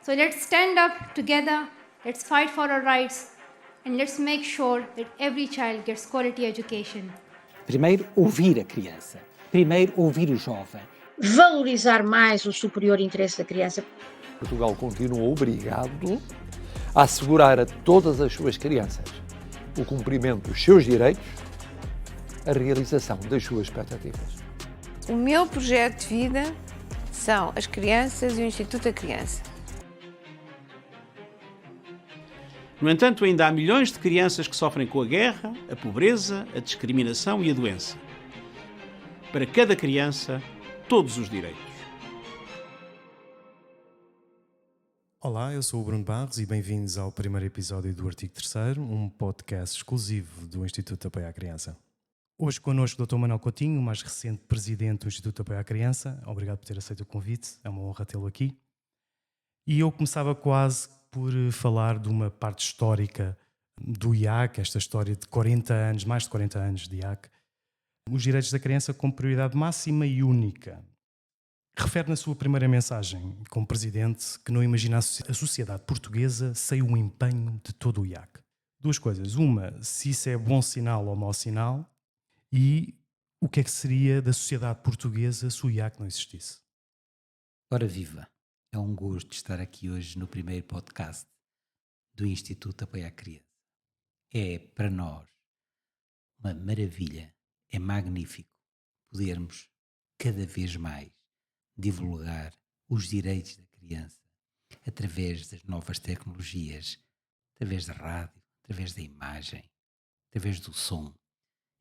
So let's stand up together, let's fight for our rights, and let's make sure that every child gets quality education. Primeiro, ouvir a criança. Primeiro, ouvir o jovem. Valorizar mais o superior interesse da criança. Portugal continua obrigado a assegurar a todas as suas crianças o cumprimento dos seus direitos, a realização das suas expectativas. O meu projeto de vida são as crianças e o Instituto da Criança. No entanto, ainda há milhões de crianças que sofrem com a guerra, a pobreza, a discriminação e a doença. Para cada criança, todos os direitos. Olá, eu sou o Bruno Barros e bem-vindos ao primeiro episódio do Artigo 3º, um podcast exclusivo do Instituto de Apoio à Criança. Hoje connosco o Dr. Manuel Coutinho, o mais recente presidente do Instituto de Apoio à Criança. Obrigado por ter aceito o convite, é uma honra tê-lo aqui. E eu começava quase por falar de uma parte histórica do IAC, esta história de 40 anos, mais de 40 anos de IAC, os direitos da criança como prioridade máxima e única. Refere na sua primeira mensagem, como presidente, que não imagina a sociedade portuguesa sem o empenho de todo o IAC. Duas coisas. Uma, se isso é bom sinal ou mau sinal, e o que é que seria da sociedade portuguesa se o IAC não existisse? Ora viva! É um gosto estar aqui hoje no primeiro podcast do Instituto de Apoio à Criança. É, para nós, uma maravilha, é magnífico podermos cada vez mais divulgar os direitos da criança através das novas tecnologias, através da rádio, através da imagem, através do som.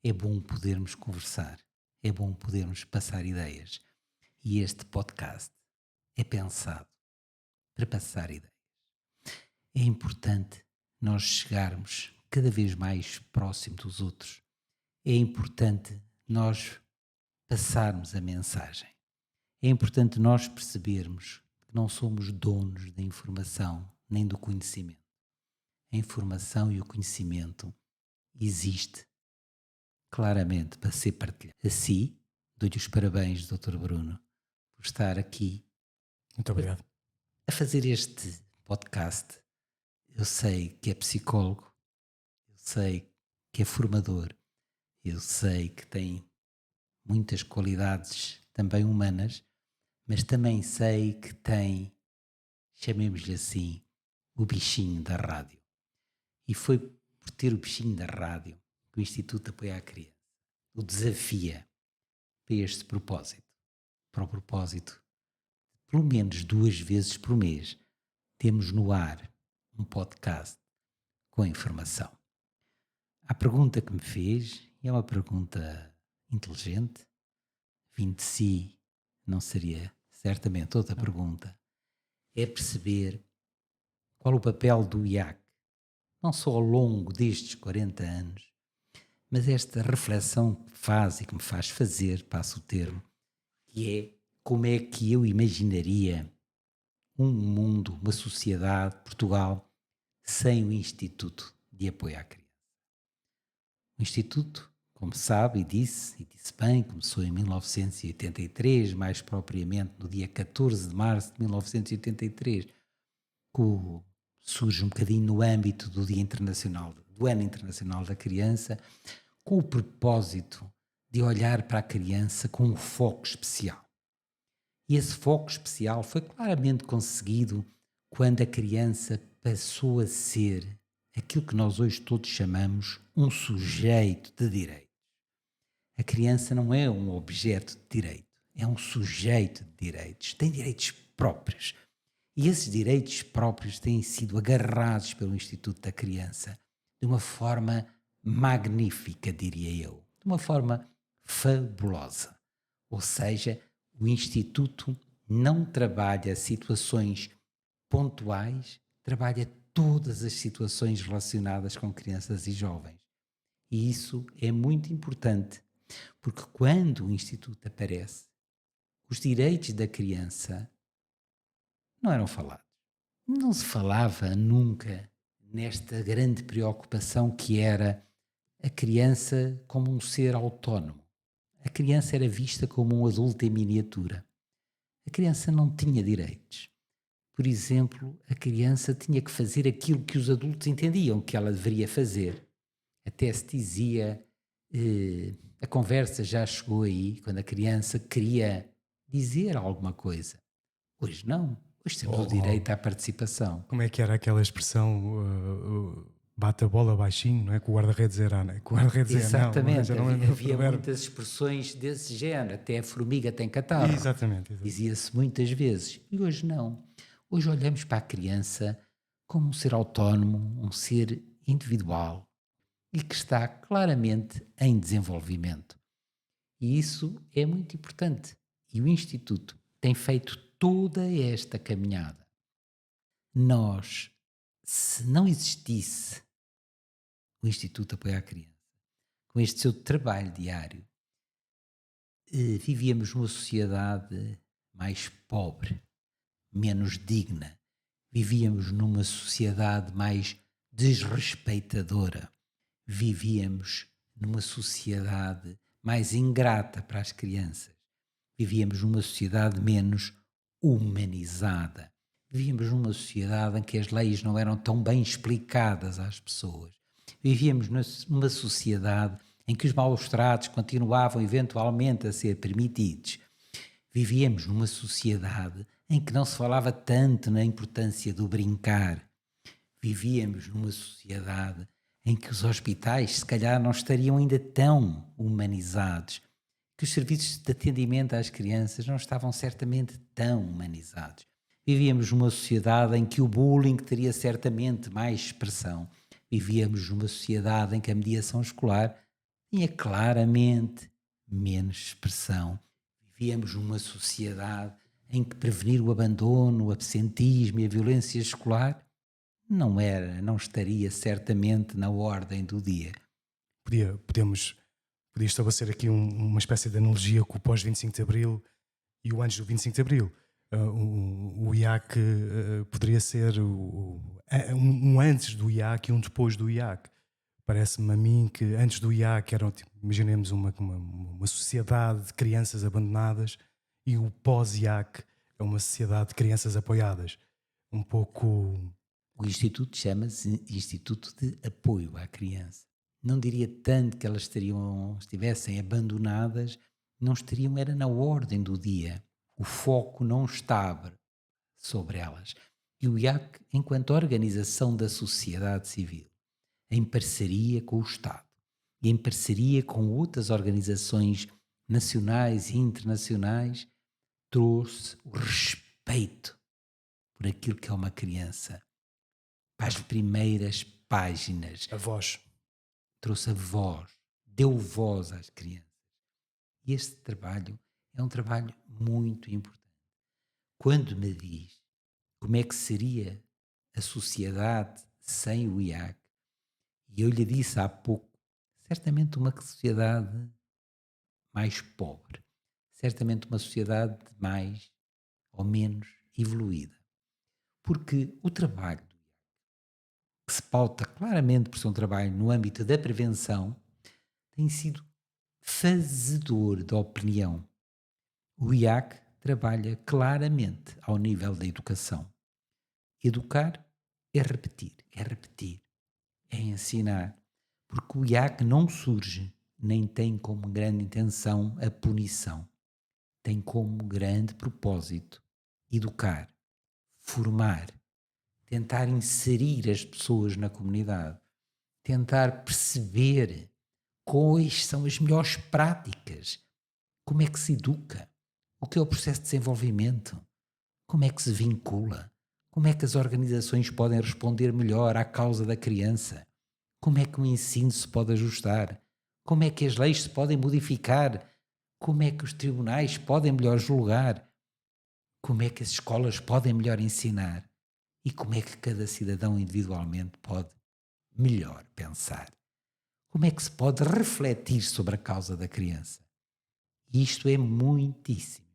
É bom podermos conversar, é bom podermos passar ideias. E este podcast é pensado para passar ideias. É importante nós chegarmos cada vez mais próximo dos outros. É importante nós passarmos a mensagem. É importante nós percebermos que não somos donos da informação nem do conhecimento. A informação e o conhecimento existe claramente para ser partilhado. Assim, dou-lhe os parabéns, Dr. Bruno, por estar aqui. Muito obrigado. A fazer este podcast. Eu sei que é psicólogo, eu sei que é formador, eu sei que tem muitas qualidades também humanas, mas também sei que tem, chamemos-lhe assim, o bichinho da rádio. E foi por ter o bichinho da rádio que o Instituto de Apoio à Criança o desafia para este propósito. Para o propósito, pelo menos 2 vezes por mês, temos no ar um podcast com informação. A pergunta que me fez, e é uma pergunta inteligente, vindo de si, não seria certamente outra pergunta, é perceber qual o papel do IAC, não só ao longo destes 40 anos, mas esta reflexão que faz e que me faz fazer, passo o termo, que é como é que eu imaginaria um mundo, uma sociedade, Portugal, sem o Instituto de Apoio à Criança. O Instituto, como sabe e disse bem, começou em 1983, mais propriamente no dia 14 de março de 1983, que surge um bocadinho no âmbito do Dia Internacional, do Ano Internacional da Criança, com o propósito de olhar para a criança com um foco especial. E esse foco especial foi claramente conseguido quando a criança passou a ser aquilo que nós hoje todos chamamos um sujeito de direitos. A criança não é um objeto de direito, é um sujeito de direitos, tem direitos próprios. E esses direitos próprios têm sido agarrados pelo Instituto da Criança de uma forma magnífica, diria eu, de uma forma fabulosa. Ou seja, o Instituto não trabalha situações pontuais, trabalha todas as situações relacionadas com crianças e jovens. E isso é muito importante, porque quando o Instituto aparece, os direitos da criança não eram falados. Não se falava nunca nesta grande preocupação que era a criança como um ser autónomo. A criança era vista como um adulto em miniatura. A criança não tinha direitos. por exemplo, a criança tinha que fazer aquilo que os adultos entendiam que ela deveria fazer. Até se dizia, a conversa já chegou aí, quando a criança queria dizer alguma coisa. Hoje não, hoje temos o direito à participação. Como é que era aquela expressão, bate a bola baixinho, não é? Que o guarda-redes era, não é? Que o guarda-redes é não, Exatamente, já não lembro do havia provérbio. muitas expressões desse género, até a formiga tem catarro. Exatamente. Dizia-se muitas vezes, e hoje não. Hoje olhamos para a criança como um ser autónomo, um ser individual e que está claramente em desenvolvimento. E isso é muito importante. E o Instituto tem feito toda esta caminhada. Nós, se não existisse o Instituto de Apoio à Criança, com este seu trabalho diário, vivíamos numa sociedade mais pobre, menos digna. Vivíamos numa sociedade mais desrespeitadora. Vivíamos numa sociedade mais ingrata para as crianças. Vivíamos numa sociedade menos humanizada. Vivíamos numa sociedade em que as leis não eram tão bem explicadas às pessoas. Vivíamos numa sociedade em que os maus tratos continuavam eventualmente a ser permitidos. Vivíamos numa sociedade em que não se falava tanto na importância do brincar. Vivíamos numa sociedade em que os hospitais, se calhar, não estariam ainda tão humanizados, que os serviços de atendimento às crianças não estavam certamente tão humanizados. Vivíamos numa sociedade em que o bullying teria certamente mais expressão. Vivíamos numa sociedade em que a mediação escolar tinha claramente menos expressão. Vivíamos numa sociedade em que prevenir o abandono, o absentismo e a violência escolar não estaria certamente na ordem do dia. Podia estabelecer aqui uma espécie de analogia com o pós-25 de Abril e o antes do 25 de Abril. O IAC poderia ser um antes do IAC e um depois do IAC. Parece-me a mim que antes do IAC eram, imaginemos uma sociedade de crianças abandonadas e o pós-IAC é uma sociedade de crianças apoiadas. Um pouco... O Instituto chama-se Instituto de Apoio à Criança. Não diria tanto que elas estivessem abandonadas, não estariam, era na ordem do dia. O foco não estava sobre elas. E o IAC, enquanto organização da sociedade civil, em parceria com o Estado e em parceria com outras organizações nacionais e internacionais, trouxe o respeito por aquilo que é uma criança para as primeiras páginas. A voz. Trouxe a voz, deu voz às crianças. E este trabalho é um trabalho muito importante. Quando me diz como é que seria a sociedade sem o IAC, e eu lhe disse há pouco, certamente uma sociedade mais pobre, certamente uma sociedade mais ou menos evoluída. Porque o trabalho do IAC, que se pauta claramente por ser um trabalho no âmbito da prevenção, tem sido fazedor da opinião. O IAC trabalha claramente ao nível da educação. Educar é repetir, é ensinar, porque o IAC não surge, nem tem como grande intenção a punição. Tem como grande propósito educar, formar, tentar inserir as pessoas na comunidade, tentar perceber quais são as melhores práticas, como é que se educa, o que é o processo de desenvolvimento, como é que se vincula, como é que as organizações podem responder melhor à causa da criança, como é que o ensino se pode ajustar, como é que as leis se podem modificar, como é que os tribunais podem melhor julgar, como é que as escolas podem melhor ensinar e como é que cada cidadão individualmente pode melhor pensar. Como é que se pode refletir sobre a causa da criança? E isto é muitíssimo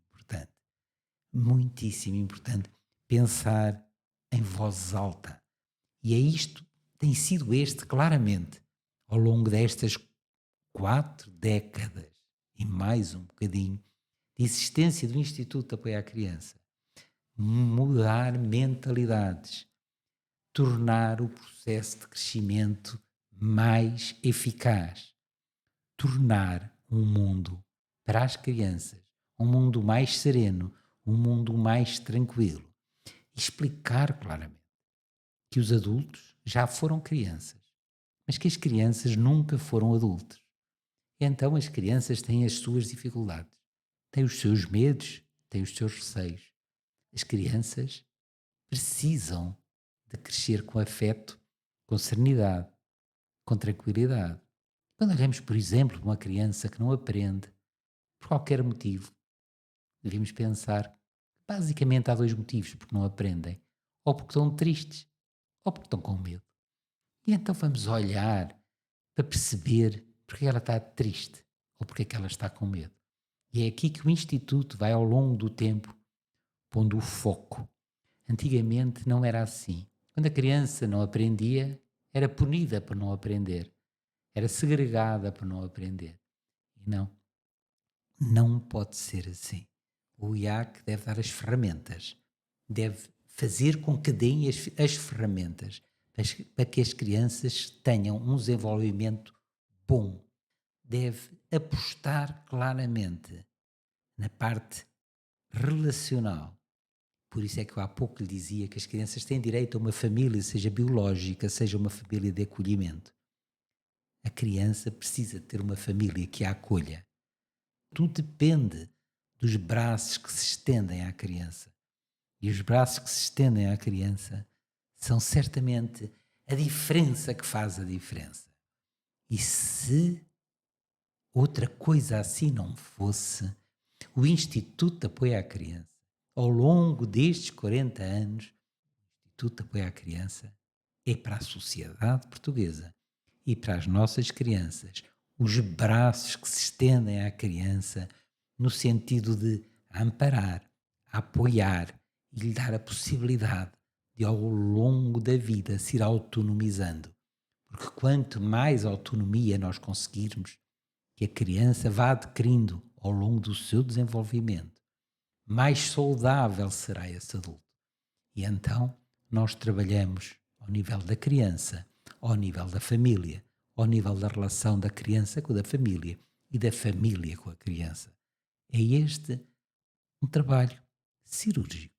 importante pensar em voz alta. E é isto, tem sido claramente, ao longo destas 4 décadas e mais um bocadinho, de existência do Instituto de Apoio à Criança, mudar mentalidades, tornar o processo de crescimento mais eficaz, tornar um mundo para as crianças um mundo mais sereno, um mundo mais tranquilo. E explicar claramente que os adultos já foram crianças, mas que as crianças nunca foram adultos. Então as crianças têm as suas dificuldades, têm os seus medos, têm os seus receios. As crianças precisam de crescer com afeto, com serenidade, com tranquilidade. Quando olhamos, por exemplo, uma criança que não aprende, por qualquer motivo, devemos pensar que basicamente há dois motivos porque não aprendem. Ou porque estão tristes, ou porque estão com medo. E então vamos olhar para perceber porque ela está triste ou porque é que ela está com medo. E é aqui que o Instituto vai ao longo do tempo pondo o foco. Antigamente não era assim. Quando a criança não aprendia, era punida por não aprender. Era segregada por não aprender. E não pode ser assim. O IAC deve dar as ferramentas, deve fazer com que deem as ferramentas para que as crianças tenham um desenvolvimento bom. Deve apostar claramente na parte relacional. Por isso é que eu há pouco lhe dizia que as crianças têm direito a uma família, seja biológica, seja uma família de acolhimento. A criança precisa ter uma família que a acolha. Tudo depende dos braços que se estendem à criança. E os braços que se estendem à criança são certamente a diferença que faz a diferença. E se outra coisa assim não fosse, o Instituto de Apoio à Criança, ao longo destes 40 anos, o Instituto de Apoio à Criança é para a sociedade portuguesa e para as nossas crianças os braços que se estendem à criança no sentido de amparar, apoiar e lhe dar a possibilidade de ao longo da vida se ir autonomizando. Porque quanto mais autonomia nós conseguirmos que a criança vá adquirindo ao longo do seu desenvolvimento, mais saudável será esse adulto. E então nós trabalhamos ao nível da criança, ao nível da família, ao nível da relação da criança com a da família e da família com a criança. É este um trabalho cirúrgico,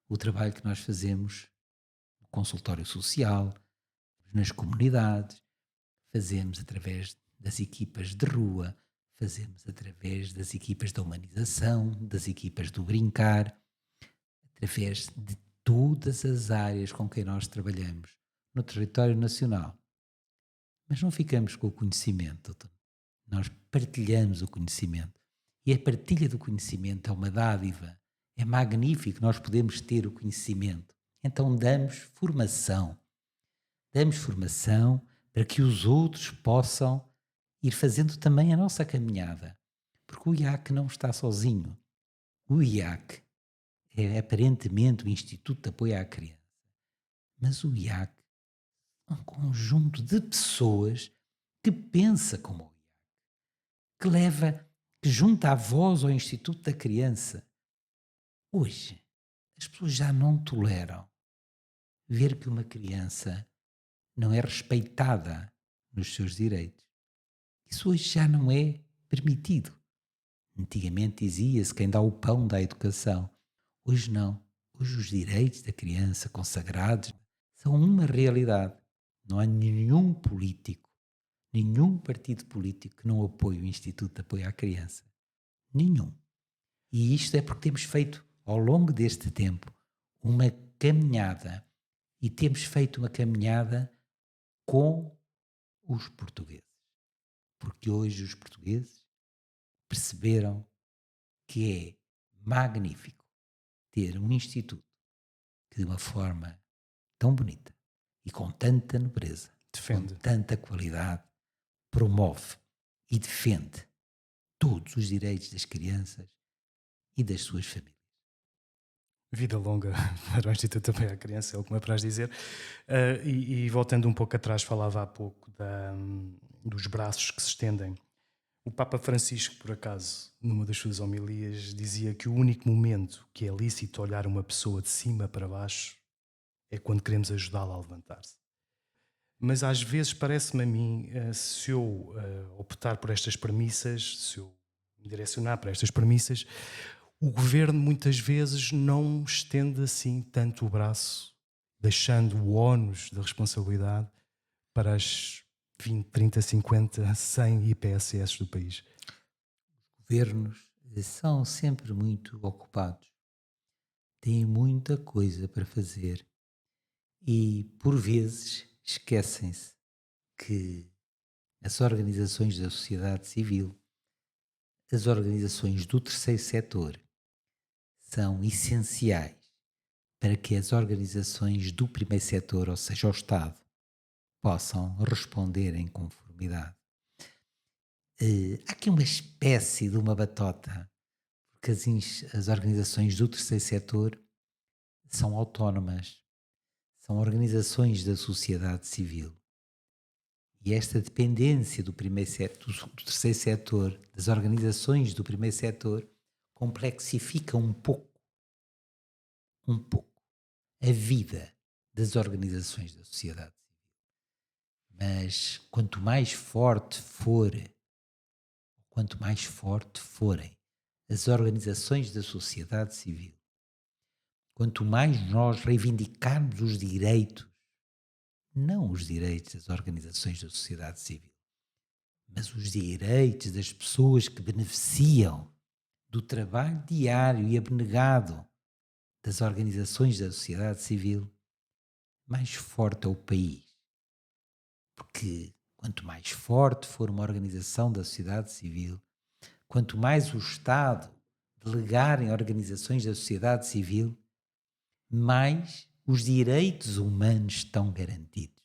o trabalho que nós fazemos no consultório social, nas comunidades, fazemos através das equipas de rua, fazemos através das equipas da humanização, das equipas do brincar, através de todas as áreas com quem nós trabalhamos no território nacional. Mas não ficamos com o conhecimento, doutor. Nós partilhamos o conhecimento. E a partilha do conhecimento é uma dádiva. É magnífico nós podemos ter o conhecimento. Então damos formação. Damos formação para que os outros possam ir fazendo também a nossa caminhada. Porque o IAC não está sozinho. O IAC é aparentemente o Instituto de Apoio à Criança. Mas o IAC é um conjunto de pessoas que pensa como o IAC, que junta a voz ao Instituto da Criança. Hoje, as pessoas já não toleram ver que uma criança não é respeitada nos seus direitos. Isso hoje já não é permitido. Antigamente dizia-se quem dá o pão dá a educação. Hoje não. Hoje os direitos da criança consagrados são uma realidade. Não há nenhum político, nenhum partido político que não apoie o Instituto de Apoio à Criança. Nenhum. E isto é porque temos feito, ao longo deste tempo, uma caminhada. E temos feito uma caminhada com os portugueses. Porque hoje os portugueses perceberam que é magnífico ter um instituto que de uma forma tão bonita e com tanta nobreza, Defende. com tanta qualidade, promove e defende todos os direitos das crianças e das suas famílias. Vida longa para o Instituto também à Criança, é o que me apraz dizer. E voltando um pouco atrás, falava há pouco dos braços que se estendem. O Papa Francisco, por acaso, numa das suas homilias, dizia que o único momento que é lícito olhar uma pessoa de cima para baixo é quando queremos ajudá-la a levantar-se. Mas às vezes parece-me a mim, se eu optar por estas premissas, se eu me direcionar para estas premissas, o governo muitas vezes não estende assim tanto o braço, deixando o ónus da responsabilidade para as 20, 30, 50, 100 IPSS do país. Governos são sempre muito ocupados, têm muita coisa para fazer e, por vezes, esquecem-se que as organizações da sociedade civil, as organizações do terceiro setor, são essenciais para que as organizações do primeiro setor, ou seja, o Estado, possam responder em conformidade. Há aqui uma espécie de uma batota, porque as organizações do terceiro setor são autónomas, são organizações da sociedade civil. E esta dependência do terceiro setor, das organizações do primeiro setor, complexifica um pouco a vida das organizações da sociedade civil. Mas quanto mais forte forem as organizações da sociedade civil, quanto mais nós reivindicarmos os direitos, não os direitos das organizações da sociedade civil, mas os direitos das pessoas que beneficiam do trabalho diário e abnegado das organizações da sociedade civil, mais forte é o país. Porque quanto mais forte for uma organização da sociedade civil, quanto mais o Estado delegar em organizações da sociedade civil, mais os direitos humanos estão garantidos.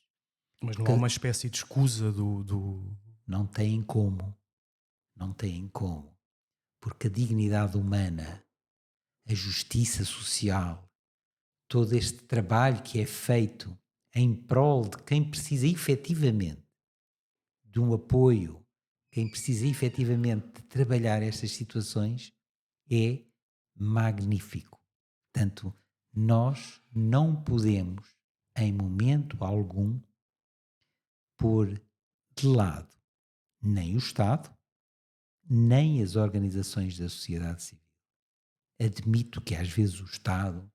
Mas não há uma espécie de escusa do... Não têm como. Porque a dignidade humana, a justiça social, todo este trabalho que é feito em prol de quem precisa efetivamente de um apoio, quem precisa efetivamente de trabalhar estas situações, é magnífico. Portanto, nós não podemos, em momento algum, pôr de lado nem o Estado, nem as organizações da sociedade civil. Admito que às vezes o Estado,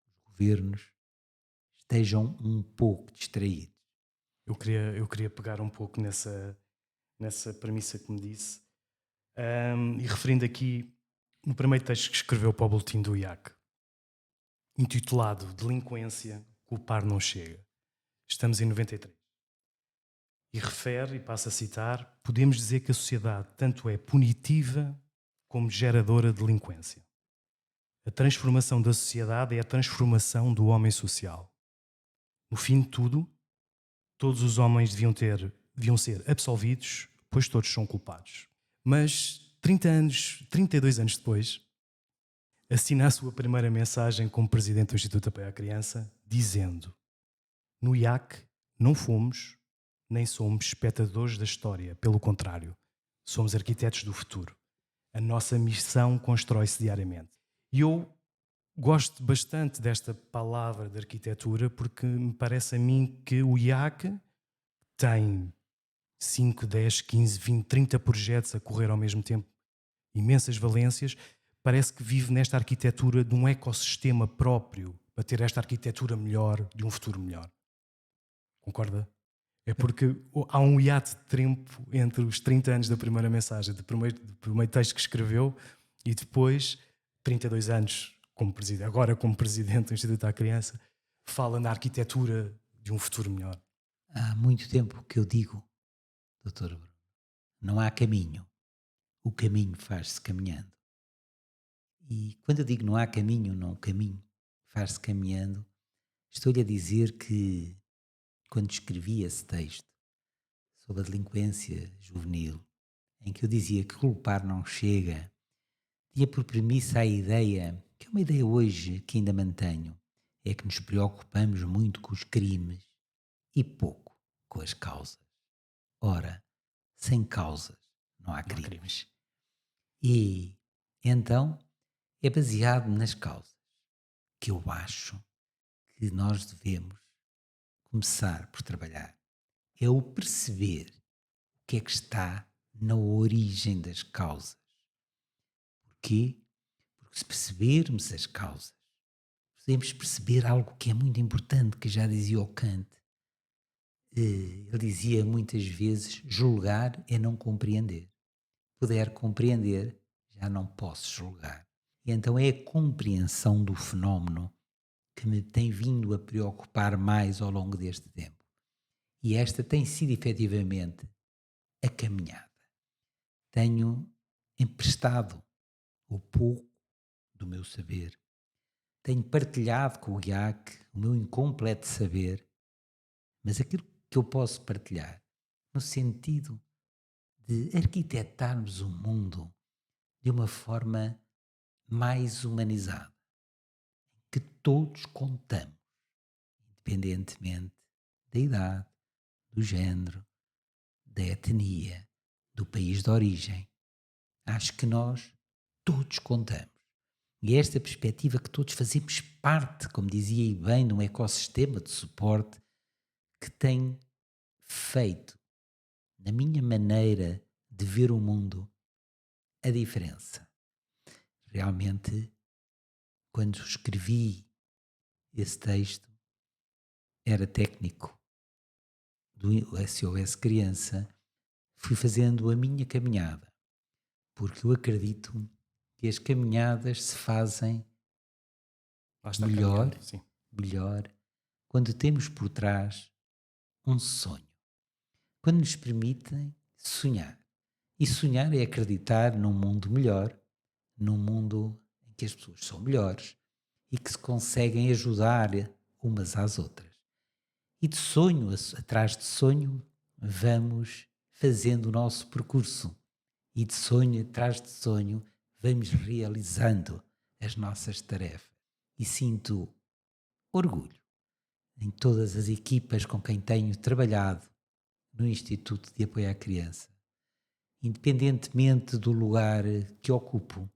os governos, estejam um pouco distraídos. Eu queria pegar um pouco nessa premissa que me disse, e referindo aqui no primeiro texto que escreveu para o boletim do IAC, intitulado Delinquência, culpar não chega. Estamos em 93. E refere, e passo a citar, podemos dizer que a sociedade tanto é punitiva como geradora de delinquência. A transformação da sociedade é a transformação do homem social. No fim de tudo, todos os homens deviam ser absolvidos, pois todos são culpados. Mas 32 anos depois, assina a sua primeira mensagem como presidente do Instituto Apoio à Criança, dizendo: no IAC não fomos nem somos espectadores da história, pelo contrário, somos arquitetos do futuro. A nossa missão constrói-se diariamente. E eu gosto bastante desta palavra de arquitetura porque me parece a mim que o IAC tem 5, 10, 15, 20, 30 projetos a correr ao mesmo tempo, imensas valências, parece que vive nesta arquitetura de um ecossistema próprio para ter esta arquitetura melhor, de um futuro melhor. Concorda? É porque há um hiato de tempo entre os 30 anos da primeira mensagem, do primeiro texto que escreveu, e depois 32 anos como presidente, agora como presidente do Instituto à Criança, fala na arquitetura de um futuro melhor. Há muito tempo que eu digo, Dr. Bruno, não há caminho. O caminho faz-se caminhando. E quando eu digo não há caminho, não, o caminho faz-se caminhando, estou-lhe a dizer que quando escrevi esse texto sobre a delinquência juvenil, em que eu dizia que culpar não chega, tinha por premissa a ideia, que é uma ideia hoje que ainda mantenho, é que nos preocupamos muito com os crimes e pouco com as causas. Ora, sem causas não há crimes. E então é baseado nas causas que eu acho que nós devemos começar por trabalhar. É o perceber o que é que está na origem das causas. Porquê? Porque se percebermos as causas, podemos perceber algo que é muito importante, que já dizia o Kant. Ele dizia muitas vezes, julgar é não compreender. Puder compreender, já não posso julgar. E então é a compreensão do fenómeno que me tem vindo a preocupar mais ao longo deste tempo. E esta tem sido efetivamente a caminhada. Tenho emprestado o pouco do meu saber. Tenho partilhado com o IAC o meu incompleto saber, mas aquilo que eu posso partilhar no sentido de arquitetarmos o mundo de uma forma mais humanizada, que todos contamos, independentemente da idade, do género, da etnia, do país de origem. Acho que nós todos contamos. E é esta perspectiva que todos fazemos parte, como dizia aí bem, de um ecossistema de suporte que tem feito, na minha maneira de ver o mundo, a diferença. Realmente, quando escrevi esse texto, era técnico do SOS Criança, fui fazendo a minha caminhada, porque eu acredito que as caminhadas se fazem melhor, Sim. melhor, quando temos por trás um sonho, quando nos permitem sonhar. E sonhar é acreditar num mundo melhor, num mundo em que as pessoas são melhores e que se conseguem ajudar umas às outras. E de sonho atrás de sonho vamos fazendo o nosso percurso. E de sonho atrás de sonho vamos realizando as nossas tarefas. E sinto orgulho em todas as equipas com quem tenho trabalhado no Instituto de Apoio à Criança, independentemente do lugar que ocupo,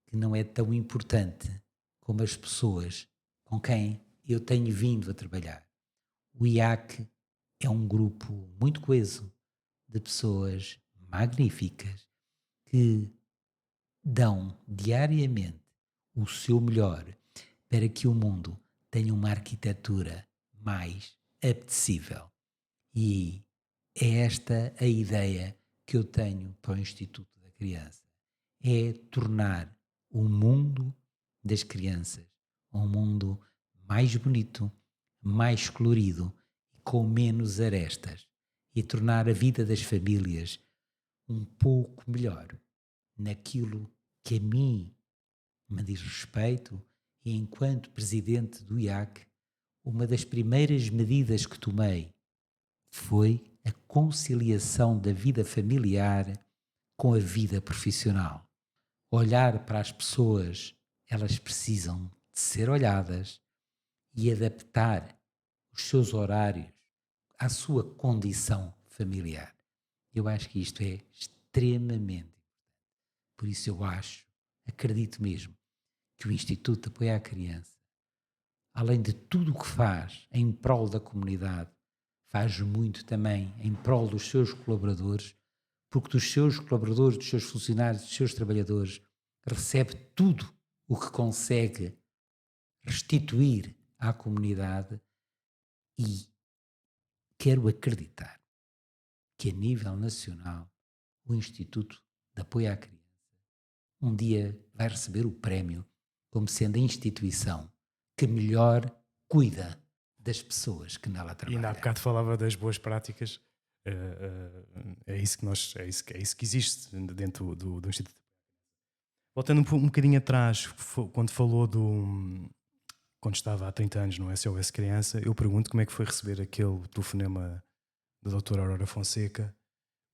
que não é tão importante como as pessoas com quem eu tenho vindo a trabalhar. O IAC é um grupo muito coeso de pessoas magníficas que dão diariamente o seu melhor para que o mundo tenha uma arquitetura mais apetecível. E é esta a ideia que eu tenho para o Instituto da Criança. É tornar o mundo das crianças um mundo mais bonito, mais colorido e com menos arestas. E tornar a vida das famílias um pouco melhor naquilo que a mim me diz respeito. E enquanto presidente do IAC, uma das primeiras medidas que tomei foi a conciliação da vida familiar com a vida profissional. Olhar para as pessoas, elas precisam de ser olhadas e adaptar os seus horários à sua condição familiar. Eu acho que isto é extremamente importante. Por isso eu acredito mesmo, que o Instituto de Apoio à Criança, além de tudo o que faz em prol da comunidade, faz muito também em prol dos seus colaboradores, porque dos seus colaboradores, dos seus funcionários, dos seus trabalhadores, recebe tudo o que consegue restituir à comunidade. E quero acreditar que a nível nacional o Instituto de Apoio à Criança um dia vai receber o prémio como sendo a instituição que melhor cuida das pessoas que nela E trabalham. ainda há bocado falava das boas práticas. É isso que existe dentro do Instituto. Voltando um bocadinho atrás, quando falou quando estava há 30 anos no SOS Criança, eu pergunto como é que foi receber aquele telefonema da doutora Aurora Fonseca,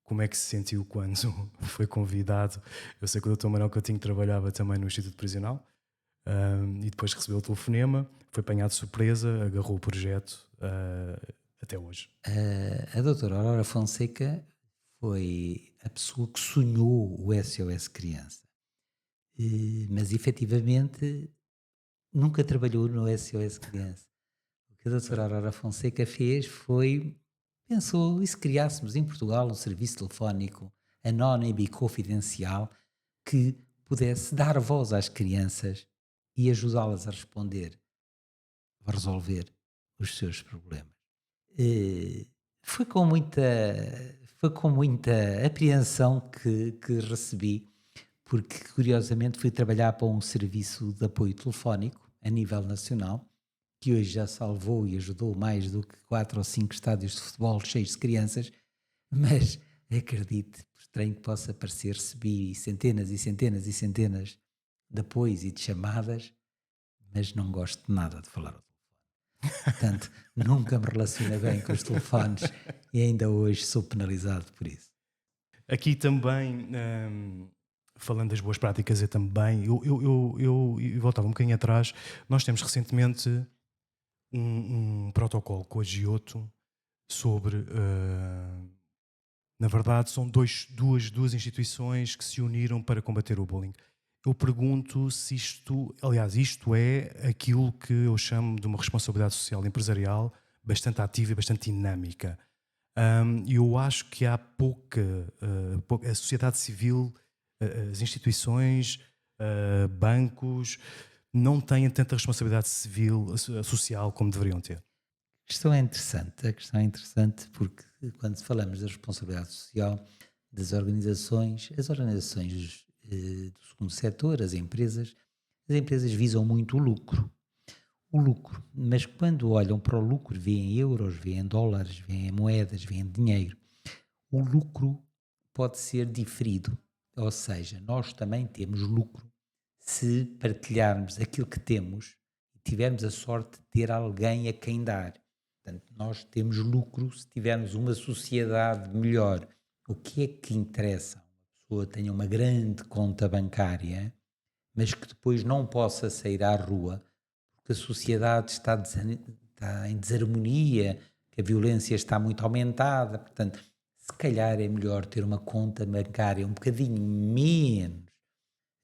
como é que se sentiu quando foi convidado. Eu sei que o doutor Manuel Coutinho trabalhava também no Instituto Prisional, e depois recebeu o telefonema, foi apanhado de surpresa, agarrou o projeto até hoje. A doutora Aurora Fonseca foi a pessoa que sonhou o SOS Criança. Mas efetivamente nunca trabalhou no SOS Criança. O que a doutora Aurora Fonseca fez foi, pensou, e se criássemos em Portugal um serviço telefónico anónimo e confidencial que pudesse dar voz às crianças e ajudá-las a responder, a resolver os seus problemas. Foi com muita apreensão que recebi, porque curiosamente fui trabalhar para um serviço de apoio telefónico a nível nacional, que hoje já salvou e ajudou mais do que 4 ou 5 estádios de futebol cheios de crianças, mas acredite, por estranho que possa parecer, recebi centenas e centenas e centenas de apoios e de chamadas, mas não gosto de nada de falar ao telefone. Portanto, nunca me relacionei bem com os telefones e ainda hoje sou penalizado por isso. Aqui também, falando das boas práticas, eu também, eu voltava um bocadinho atrás, nós temos recentemente um protocolo com a Giotto sobre, na verdade, são duas instituições que se uniram para combater o bullying. Eu pergunto se isto é aquilo que eu chamo de uma responsabilidade social empresarial bastante ativa e bastante dinâmica. Eu acho que há pouca a sociedade civil, as instituições, bancos, não têm tanta responsabilidade social como deveriam ter. A questão é interessante porque quando falamos da responsabilidade social das organizações, as organizações do segundo setor, as empresas visam muito o lucro, mas quando olham para o lucro, veem euros, veem dólares, veem moedas, veem dinheiro. O lucro pode ser diferido, ou seja, nós também temos lucro se partilharmos aquilo que temos e tivermos a sorte de ter alguém a quem dar. Portanto, nós temos lucro se tivermos uma sociedade melhor. O que é que interessa? Uma pessoa tenha uma grande conta bancária, mas que depois não possa sair à rua porque a sociedade está em desarmonia, que a violência está muito aumentada. Portanto, se calhar é melhor ter uma conta bancária um bocadinho menos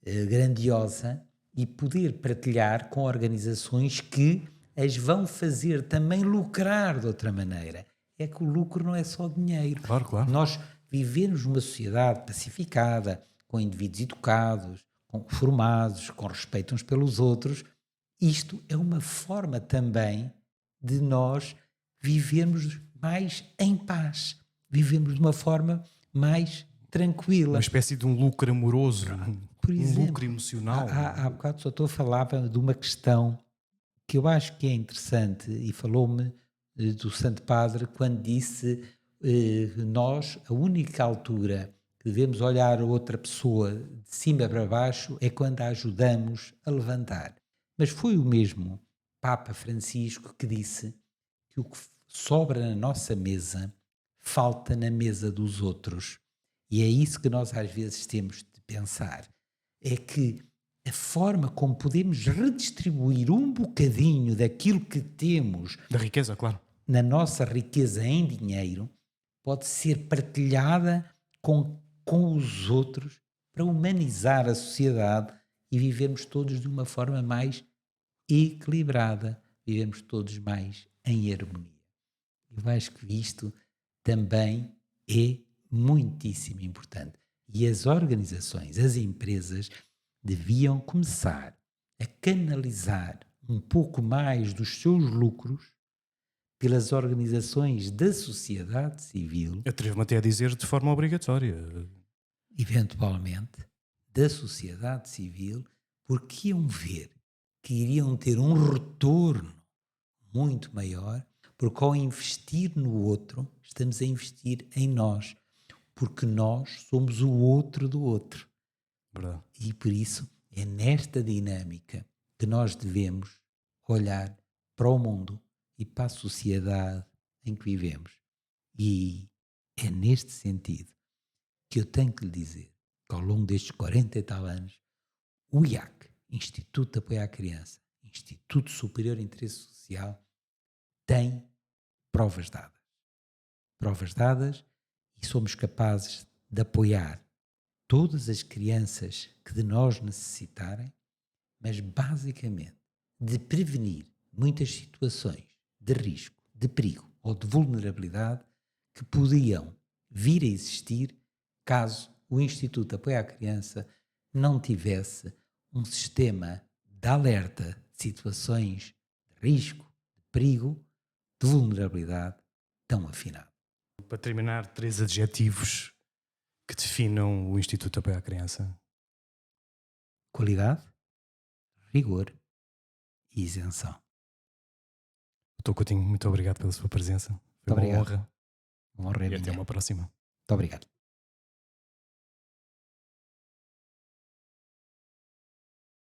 grandiosa e poder partilhar com organizações que as vão fazer também lucrar de outra maneira. É que o lucro não é só dinheiro. Claro, claro. Nós vivemos numa sociedade pacificada, com indivíduos educados, formados, com respeito uns pelos outros. Isto é uma forma também de nós vivermos mais em paz, vivemos de uma forma mais tranquila. Uma espécie de um lucro amoroso, Por exemplo, lucro emocional. Há bocado só estou a falar de uma questão que eu acho que é interessante e falou-me do Santo Padre quando disse nós, a única altura que devemos olhar a outra pessoa de cima para baixo é quando a ajudamos a levantar. Mas foi o mesmo Papa Francisco que disse que o que sobra na nossa mesa falta na mesa dos outros. E é isso que nós às vezes temos de pensar. É que a forma como podemos redistribuir um bocadinho daquilo que temos... Da riqueza, claro. Na nossa riqueza em dinheiro, pode ser partilhada com os outros para humanizar a sociedade e vivermos todos de uma forma mais equilibrada, vivemos todos mais em harmonia. Eu acho que isto também é muitíssimo importante. E as organizações, as empresas, deviam começar a canalizar um pouco mais dos seus lucros pelas organizações da sociedade civil. Atrevo-me até a dizer de forma obrigatória. Eventualmente, da sociedade civil, porque iam ver que iriam ter um retorno muito maior, porque ao investir no outro, estamos a investir em nós, porque nós somos o outro do outro. Verdade. E por isso é nesta dinâmica que nós devemos olhar para o mundo e para a sociedade em que vivemos. E é neste sentido que eu tenho que lhe dizer que ao longo destes 40 e tal anos, o IAC, Instituto de Apoio à Criança, Instituto Superior de Interesse Social, tem provas dadas. Provas dadas e somos capazes de apoiar todas as crianças que de nós necessitarem, mas basicamente de prevenir muitas situações de risco, de perigo ou de vulnerabilidade que podiam vir a existir caso o Instituto de Apoio à Criança não tivesse um sistema de alerta de situações de risco, de perigo, de vulnerabilidade tão afinado. Para terminar, 3 adjetivos que definam o Instituto de Apoio à Criança. Qualidade, rigor e isenção. Dr. Coutinho, muito obrigado pela sua presença. Foi Muito uma obrigado. honra. Uma honra é E até minha. uma próxima. Muito obrigado.